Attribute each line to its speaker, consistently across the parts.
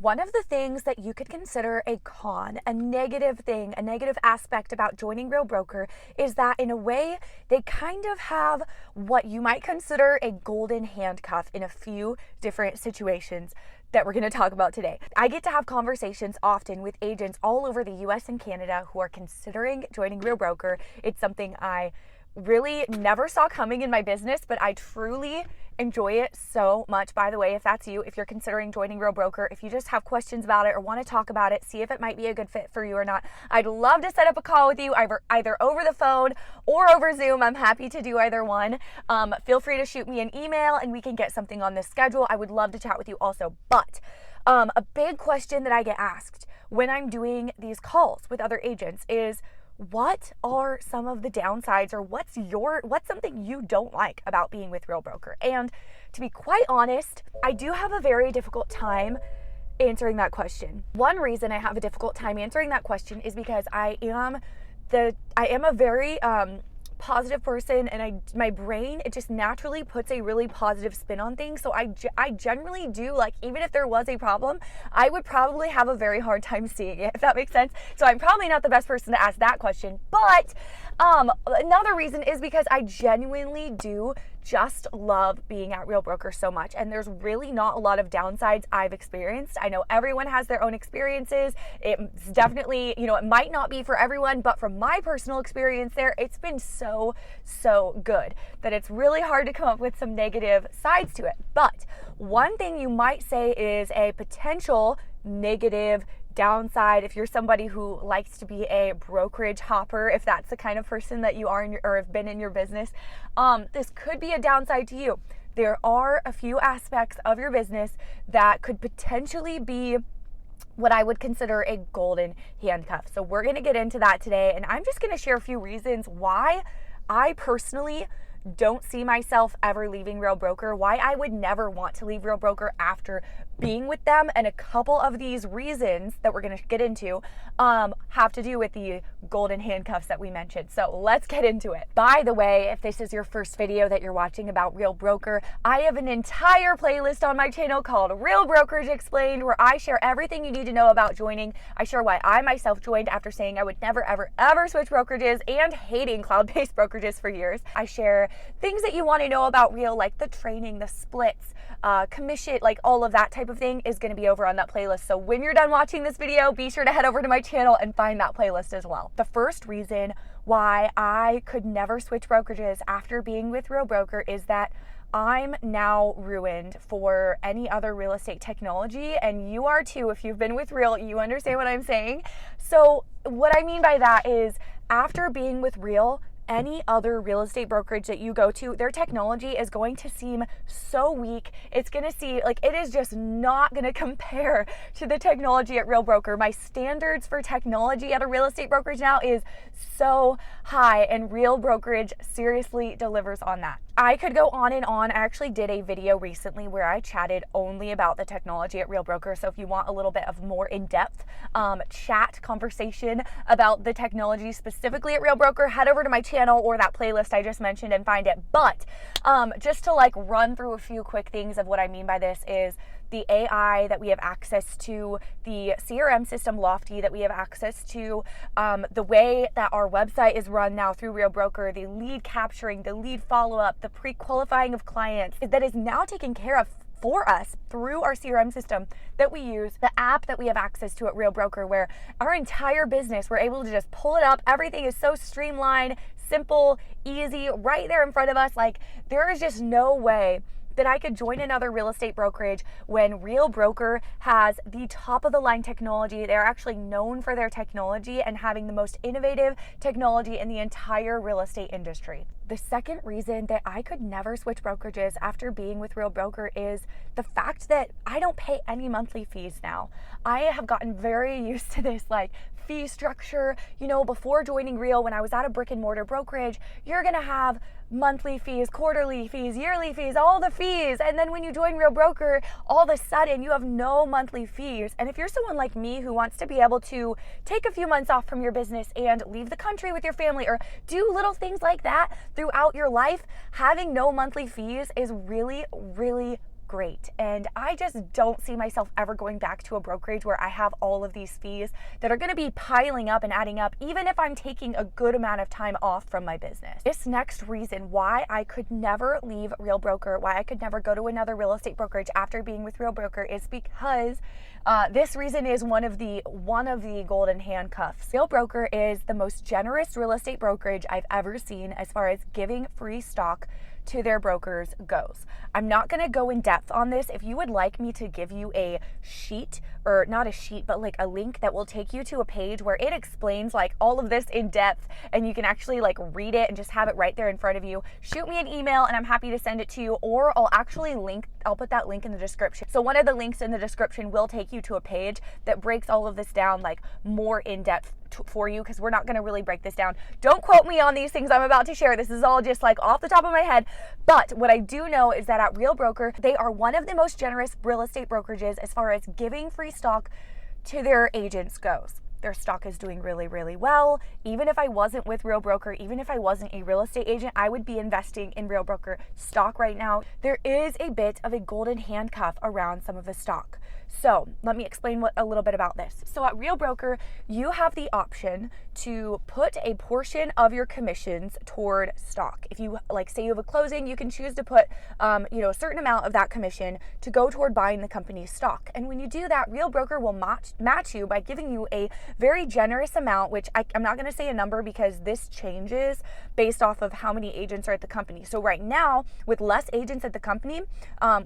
Speaker 1: One of the things that you could consider a con, a negative thing, a negative aspect about joining Real Broker is that in a way, they kind of have what you might consider a golden handcuff in a few different situations that we're going to talk about today. I get to have conversations often with agents all over the US and Canada who are considering joining Real Broker. It's something I really never saw coming in my business, but I truly enjoy it so much. By the way, if that's you, if you're considering joining Real Broker, if you just have questions about it or want to talk about it, see if it might be a good fit for you or not, I'd love to set up a call with you either over the phone or over Zoom. I'm happy to do either one. Feel free to shoot me an email and we can get something on this schedule. I would love to chat with you also. But a big question that I get asked when I'm doing these calls with other agents is, what are some of the downsides, or what's something you don't like about being with Real Broker? And to be quite honest, I do have a very difficult time answering that question. One reason I have a difficult time answering that question is because I am a very positive person, and my brain, it just naturally puts a really positive spin on things. So I generally do, like, even if there was a problem, I would probably have a very hard time seeing it, if that makes sense. So I'm probably not the best person to ask that question. But another reason is because I genuinely do just love being at Real Broker so much, and there's really not a lot of downsides I've experienced. I know everyone has their own experiences. It's definitely, it might not be for everyone, but from my personal experience there, it's been so good that it's really hard to come up with some negative sides to it. But one thing you might say is a potential negative downside, if you're somebody who likes to be a brokerage hopper, if that's the kind of person that you are or have been in your business, this could be a downside to you. There are a few aspects of your business that could potentially be what I would consider a golden handcuff. So we're going to get into that today, and I'm just going to share a few reasons why I personally don't see myself ever leaving Real Broker, why I would never want to leave Real Broker after being with them. And a couple of these reasons that we're going to get into have to do with the golden handcuffs that we mentioned. So let's get into it. By the way, if this is your first video that you're watching about Real Broker, I have an entire playlist on my channel called Real Brokerage Explained, where I share everything you need to know about joining. I share why I myself joined after saying I would never, ever switch brokerages and hating cloud-based brokerages for years. I share things that you want to know about Real, like the training, the splits, commission, like all of that type of thing is going to be over on that playlist. So when you're done watching this video, be sure to head over to my channel and find that playlist as well. The first reason why I could never switch brokerages after being with Real Broker is that I'm now ruined for any other real estate technology, and you are too. If you've been with Real, you understand what I'm saying. So what I mean by that is, after being with Real, any other real estate brokerage that you go to, their technology is going to seem so weak. It's going to seem like it is just not going to compare to the technology at Real Broker. My standards for technology at a real estate brokerage now is so high, and Real Brokerage seriously delivers on that. I could go on and on. I actually did a video recently where I chatted only about the technology at Real Broker. So if you want a little bit of more in-depth conversation about the technology specifically at Real Broker, head over to my channel or that playlist I just mentioned and find it. But just to run through a few quick things of what I mean by this is the AI that we have access to, the CRM system Lofty that we have access to, the way that our website is run now through Real Broker, the lead capturing, the lead follow-up, the pre-qualifying of clients that is now taken care of for us through our CRM system that we use, the app that we have access to at Real Broker, where our entire business, we're able to just pull it up. Everything is so streamlined, simple, easy, right there in front of us. Like, there is just no way that I could join another real estate brokerage when Real Broker has the top of the line technology. They're actually known for their technology and having the most innovative technology in the entire real estate industry. The second reason that I could never switch brokerages after being with Real Broker is the fact that I don't pay any monthly fees now. I have gotten very used to this fee structure. Before joining Real, when I was at a brick and mortar brokerage, you're gonna have monthly fees, quarterly fees, yearly fees, all the fees. And then when you join Real Broker, all of a sudden you have no monthly fees. And if you're someone like me who wants to be able to take a few months off from your business and leave the country with your family or do little things like that throughout your life, having no monthly fees is really, really great. And I just don't see myself ever going back to a brokerage where I have all of these fees that are going to be piling up and adding up, even if I'm taking a good amount of time off from my business. This next reason why I could never leave Real Broker, why I could never go to another real estate brokerage after being with Real Broker, is because this reason is one of the golden handcuffs. Real Broker is the most generous real estate brokerage I've ever seen as far as giving free stock to their brokers goes. I'm not going to go in depth on this. If you would like me to give you a sheet, or not a sheet, but like a link that will take you to a page where it explains like all of this in depth and you can actually like read it and just have it right there in front of you, shoot me an email and I'm happy to send it to you, or I'll put that link in the description. So one of the links in the description will take you to a page that breaks all of this down like more in depth for you, because we're not going to really break this down. Don't quote me on these things I'm about to share. This is all just like off the top of my head. But what I do know is that at Real Broker, they are one of the most generous real estate brokerages as far as giving free stock to their agents goes. Their stock is doing really, really well. Even if I wasn't with Real Broker, even if I wasn't a real estate agent, I would be investing in Real Broker stock right now. There is a bit of a golden handcuff around some of the stock. So let me explain a little bit about this. So at Real Broker, you have the option to put a portion of your commissions toward stock. If you say you have a closing, you can choose to put a certain amount of that commission to go toward buying the company's stock. And when you do that, Real Broker will match you by giving you a very generous amount, which I'm not going to say a number because this changes based off of how many agents are at the company. So right now, with less agents at the company,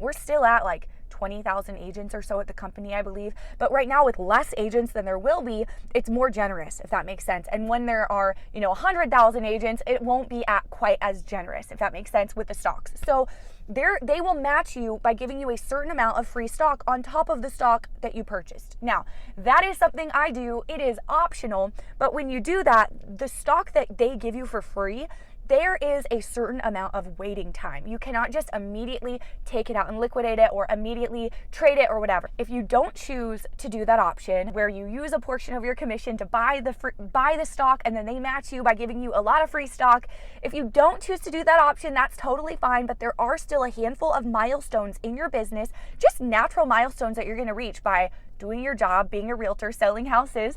Speaker 1: we're still at like 20,000 agents or so at the company, I believe. But right now, with less agents than there will be, it's more generous, if that makes sense. And when there are, 100,000 agents, it won't be at quite as generous, if that makes sense, with the stocks. So they will match you by giving you a certain amount of free stock on top of the stock that you purchased. Now, that is something I do. It is optional, but when you do that, the stock that they give you for free, there is a certain amount of waiting time. You cannot just immediately take it out and liquidate it or immediately trade it or whatever. If you don't choose to do that option where you use a portion of your commission to buy the stock and then they match you by giving you a lot of free stock, if you don't choose to do that option, that's totally fine, but there are still a handful of milestones in your business, just natural milestones that you're going to reach by doing your job, being a realtor, selling houses,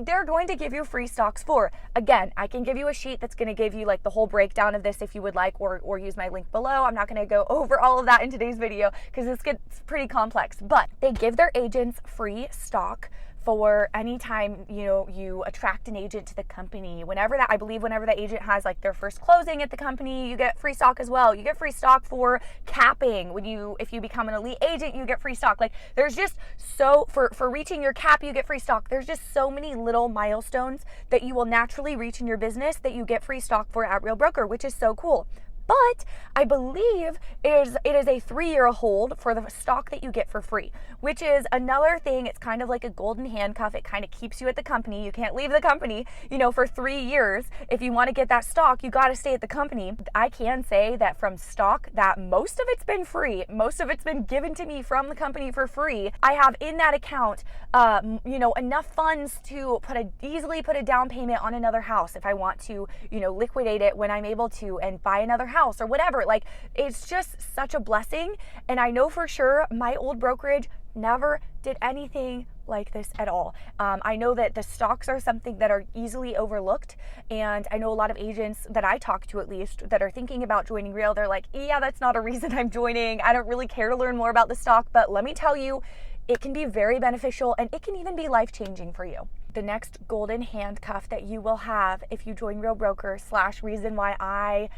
Speaker 1: they're going to give you free stocks for. Again, I can give you a sheet that's going to give you like the whole breakdown of this if you would like, or use my link below. I'm not going to go over all of that in today's video because this gets pretty complex, but they give their agents free stock for any time you attract an agent to the company. Whenever the agent has like their first closing at the company, you get free stock as well. You get free stock for capping. If you become an elite agent, you get free stock. Like there's just for reaching your cap, you get free stock. There's just so many little milestones that you will naturally reach in your business that you get free stock for at Real Broker, which is so cool. But I believe it is a 3-year hold for the stock that you get for free, which is another thing. It's kind of like a golden handcuff. It kind of keeps you at the company. You can't leave the company, for 3 years. If you want to get that stock, you got to stay at the company. I can say that from stock that most of it's been free. Most of it's been given to me from the company for free. I have in that account, enough funds to easily put a down payment on another house if I want to, liquidate it when I'm able to and buy another house or whatever. Like it's just such a blessing. And I know for sure my old brokerage never did anything like this at all. I know that the stocks are something that are easily overlooked, and I know a lot of agents that I talk to, at least, that are thinking about joining Real, they're like, yeah, that's not a reason I'm joining. I don't really care to learn more about the stock, but let me tell you, it can be very beneficial and it can even be life-changing for you. The next golden handcuff that you will have if you join Real Broker / reason why I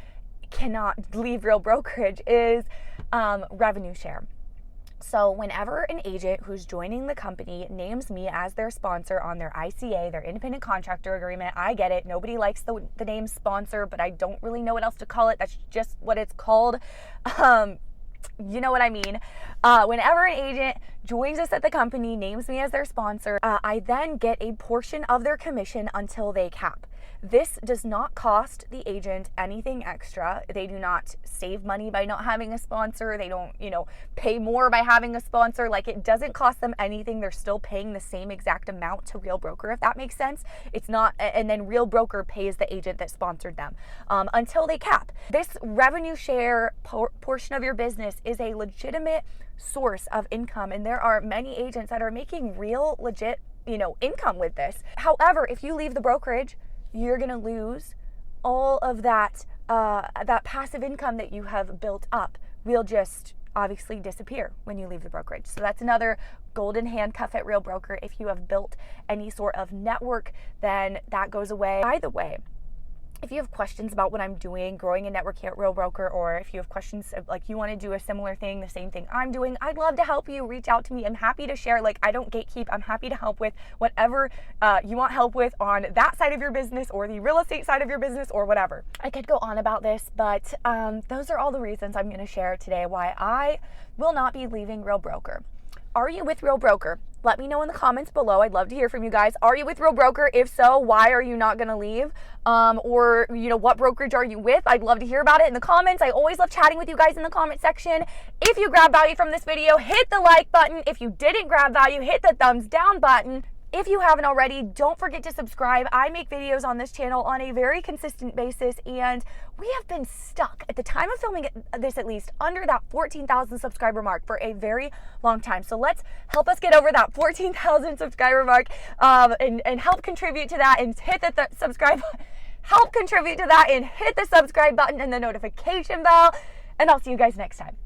Speaker 1: cannot leave Real Brokerage is revenue share. So whenever an agent who's joining the company names me as their sponsor on their ICA, their independent contractor agreement, I get it. Nobody likes the name sponsor, but I don't really know what else to call it. That's just what it's called. You know what I mean. Whenever an agent joins us at the company, names me as their sponsor. I then get a portion of their commission until they cap. This does not cost the agent anything extra. They do not save money by not having a sponsor. They don't, pay more by having a sponsor. Like, it doesn't cost them anything. They're still paying the same exact amount to Real Broker, if that makes sense. It's not, and then Real Broker pays the agent that sponsored them until they cap. This revenue share portion of your business is a legitimate source of income, and there are many agents that are making real legit, income with this. However, if you leave the brokerage, you're going to lose all of that passive income that you have built up will just obviously disappear when you leave the brokerage. So that's another golden handcuff at Real Broker. If you have built any sort of network, then that goes away. By the way, if you have questions about what I'm doing, growing a network here at Real Broker, or if you have questions like you want to do a similar thing, the same thing I'm doing, I'd love to help you. Reach out to me. I'm happy to share. Like, I don't gatekeep. I'm happy to help with whatever you want help with on that side of your business or the real estate side of your business or whatever. I could go on about this, but those are all the reasons I'm going to share today why I will not be leaving Real Broker. Are you with Real Broker? Let me know in the comments below. I'd love to hear from you guys. Are you with Real Broker? If so, why are you not going to leave? Or what brokerage are you with? I'd love to hear about it in the comments. I always love chatting with you guys in the comment section. If you grab value from this video, hit the like button. If you didn't grab value, hit the thumbs down button. If you haven't already, don't forget to subscribe. I make videos on this channel on a very consistent basis, and we have been stuck, at the time of filming this at least, under that 14,000 subscriber mark for a very long time. So let's help us get over that 14,000 subscriber mark and help contribute to that, and hit the subscribe help contribute to that and hit the subscribe button and the notification bell, and I'll see you guys next time.